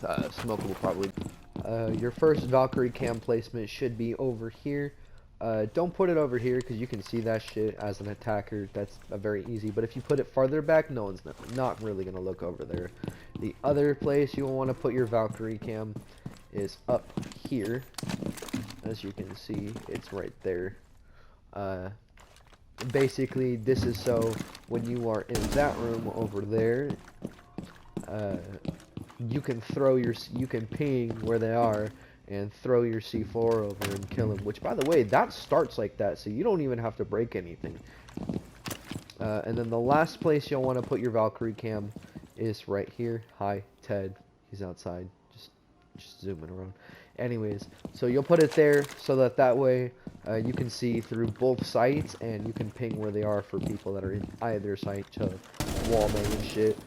smokable probably. Your first Valkyrie cam placement should be over here. Don't put it over here because you can see that shit as an attacker. That's very easy. But if you put it farther back, no one's not really going to look over there. The other place you will want to put your Valkyrie cam is up here. As you can see, it's right there. Basically, this is so when you are in that room over there, you can ping where they are and throw your C4 over and kill them. Which, by the way, that starts like that, so you don't even have to break anything. And then the last place you'll want to put your Valkyrie cam is right here. Hi, Ted. He's outside. Just zooming around. Anyways, so you'll put it there so that way you can see through both sites and you can ping where they are for people that are in either site to wall bang and shit.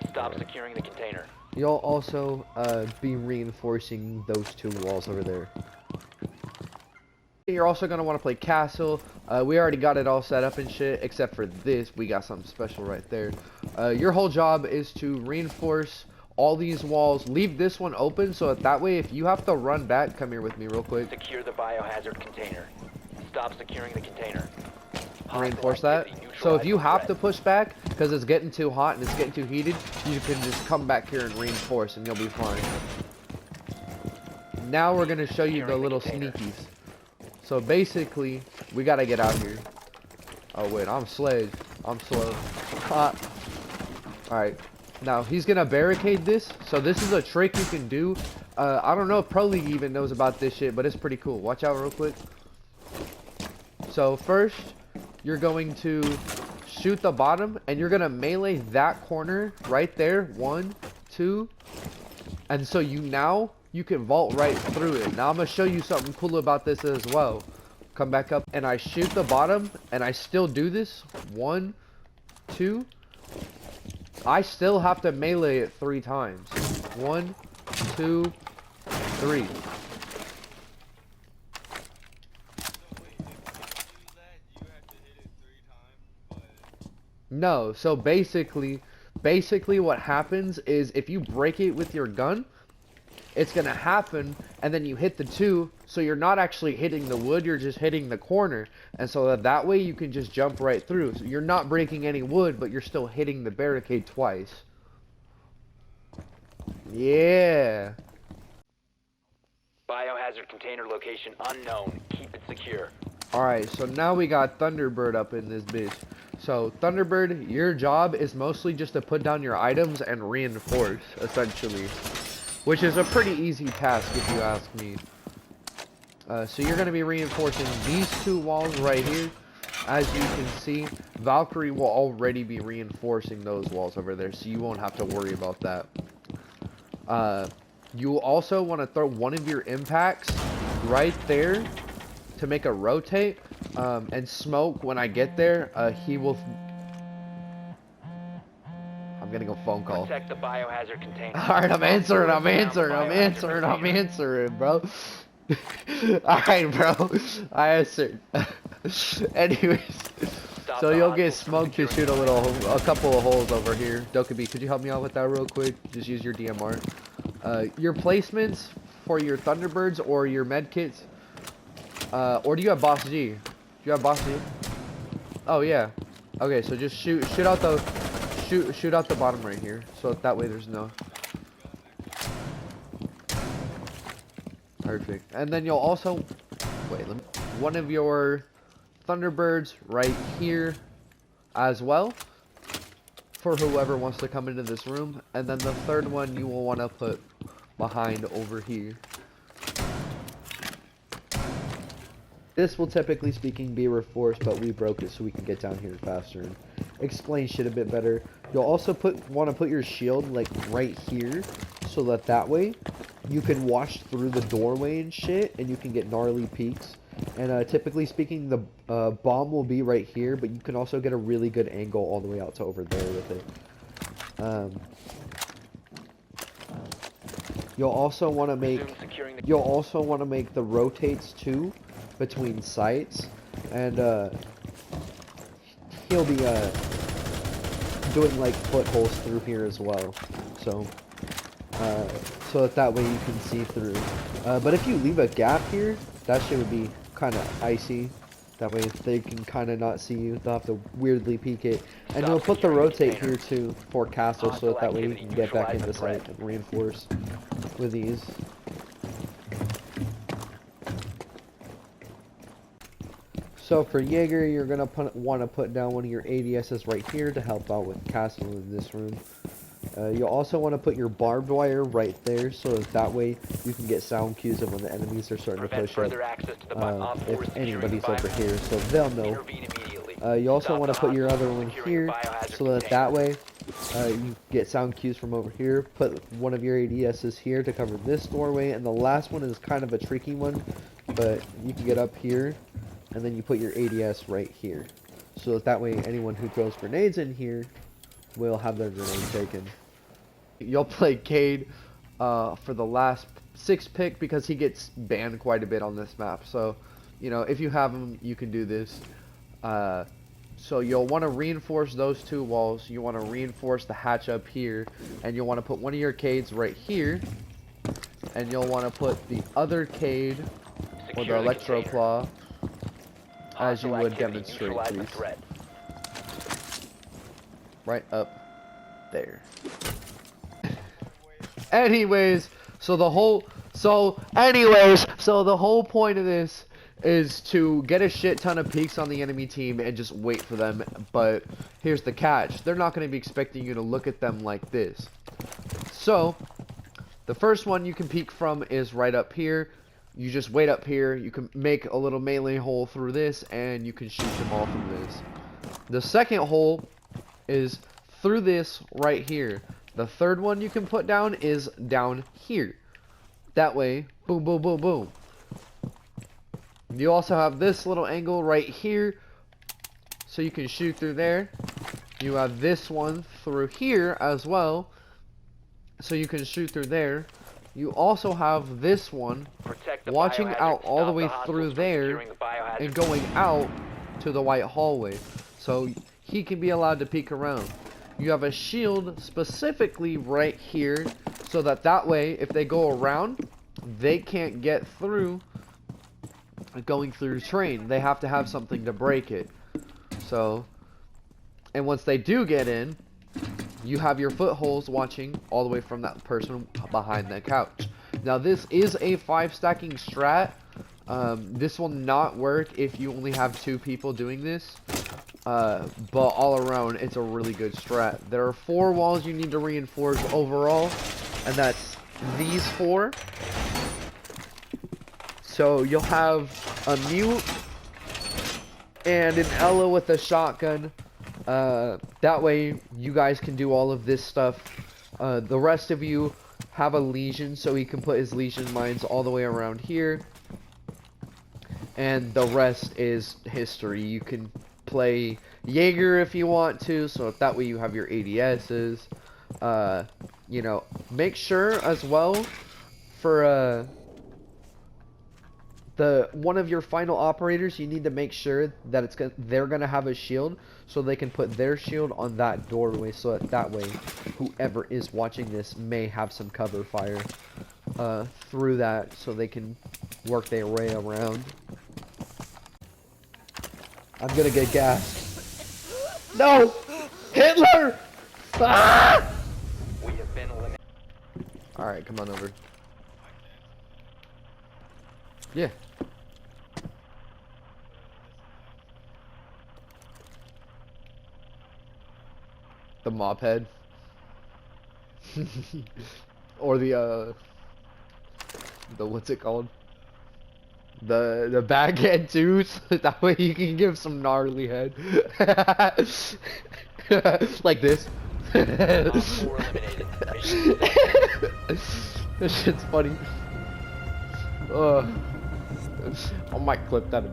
Stop securing the container. You'll also be reinforcing those two walls over there. You're also going to want to play castle. We already got it all set up and shit, except for this. We got something special right there. Your whole job is to reinforce all these walls. Leave this one open so that way if you have to run back, come here with me real quick. Secure the biohazard container. Stop securing the container. Reinforce that. So if you have to push back because it's getting too hot and it's getting too heated, you can just come back here and reinforce and you'll be fine. Now we're going to show you the little sneakies. So basically, we got to get out here. Oh wait, I'm sledge. I'm slow. Alright. Now, he's going to barricade this. So this is a trick you can do. I don't know if Pro League even knows about this shit, but it's pretty cool. Watch out real quick. So first, you're going to shoot the bottom, and you're going to melee that corner right there. 1, 2. And so you can vault right through it. Now I'm going to show you something cool about this as well. Come back up, and I shoot the bottom, and I still do this. 1, 2. I still have to melee it 3 times. 1, 2, 3. No, so basically what happens is if you break it with your gun, it's gonna happen, and then you hit the 2, so you're not actually hitting the wood, you're just hitting the corner, and so that way you can just jump right through. So you're not breaking any wood, but you're still hitting the barricade twice. Yeah. Biohazard container location unknown. Keep it secure. Alright, so now we got Thunderbird up in this bitch. So, Thunderbird, your job is mostly just to put down your items and reinforce, essentially. Which is a pretty easy task if you ask me. So you're going to be reinforcing these 2 walls right here. As you can see, Valkyrie will already be reinforcing those walls over there, so you won't have to worry about that. You also want to throw one of your impacts right there to make a rotate. And Smoke, when I get there, he will... I'm getting a phone call. Protect the biohazard container. Alright, I'm answering, bro. Alright, bro. I answered. Anyways, so you'll get Smoke to shoot a couple of holes over here. Dokkaby, could you help me out with that real quick? Just use your DMR. Your placements for your Thunderbirds or your medkits. Or do you have Boss G? Do you have Boss G? Oh yeah. Okay, so just shoot out the bottom right here, so that way there's no. Perfect. And then you'll also one of your Thunderbirds right here as well for whoever wants to come into this room, and then the third one you will want to put behind over here. This will typically speaking be reinforced, but we broke it so we can get down here faster and explain shit a bit better. You'll also want to put your shield like right here, so that way you can watch through the doorway and shit, and you can get gnarly peeks. And typically speaking, the bomb will be right here, but you can also get a really good angle all the way out to over there with it. You'll also want to make the rotates too between sites, and he'll be doing like footholds through here as well. So so that way you can see through. But if you leave a gap here, that shit would be kind of icy. That way they can kind of not see you. They'll have to weirdly peek it. And you'll put the rotate here too for castle, so that way you can get back into sight and reinforce with ease. So for Jaeger, you're gonna want to put down one of your ADSs right here to help out with castle in this room. You'll also want to put your barbed wire right there, so that way you can get sound cues of when the enemies are starting to push up. If anybody's over here, so they'll know. You also want to put your other one here, so that way you get sound cues from over here. Put one of your ADSs here to cover this doorway, and the last one is kind of a tricky one, but you can get up here, and then you put your ADS right here, so that way anyone who throws grenades in here will have their grenade taken. You'll play Cade for the last 6 pick because he gets banned quite a bit on this map. So, you know, if you have him, you can do this. So you'll want to reinforce those 2 walls. You want to reinforce the hatch up here, and you'll want to put one of your Cades right here, and you'll want to put the other Cade or the Electro Claw as you would demonstrate, please. Right up there. Anyways, so the whole point of this is to get a shit ton of peeks on the enemy team and just wait for them. But here's the catch. They're not going to be expecting you to look at them like this. So the first one you can peek from is right up here. You just wait up here. You can make a little melee hole through this, and you can shoot them all through this. The second hole is through this right here. The third one you can put down is down here. That way, boom, boom, boom, boom. You also have this little angle right here, so you can shoot through there. You have this one through here as well, so you can shoot through there. You also have this one watching out all the way through there and going out to the white hallway, so he can be allowed to peek around. You have a shield specifically right here, so that way if they go around, they can't get through going through train. They have to have something to break it. So, and once they do get in, you have your footholds watching all the way from that person behind the couch. Now this is a 5 stacking strat. This will not work if you only have 2 people doing this. But all around, it's a really good strat. There are 4 walls you need to reinforce overall, and that's these 4. So you'll have a mute and an Ella with a shotgun. That way you guys can do all of this stuff. The rest of you have a Legion, so he can put his Legion mines all the way around here. And the rest is history. You can play Jaeger if you want to, so that way you have your ADSs. You know, make sure as well for the one of your final operators, you need to make sure that they're gonna have a shield, so they can put their shield on that doorway, so that way whoever is watching this may have some cover fire through that, so they can work their way around. I'm gonna get gassed. No! Hitler! Ah! We have been eliminated. Alright, come on over. Yeah. The mop head. Or the what's it called? The baghead tooth. That way you can give some gnarly head. Like this. This shit's funny. I might clip that.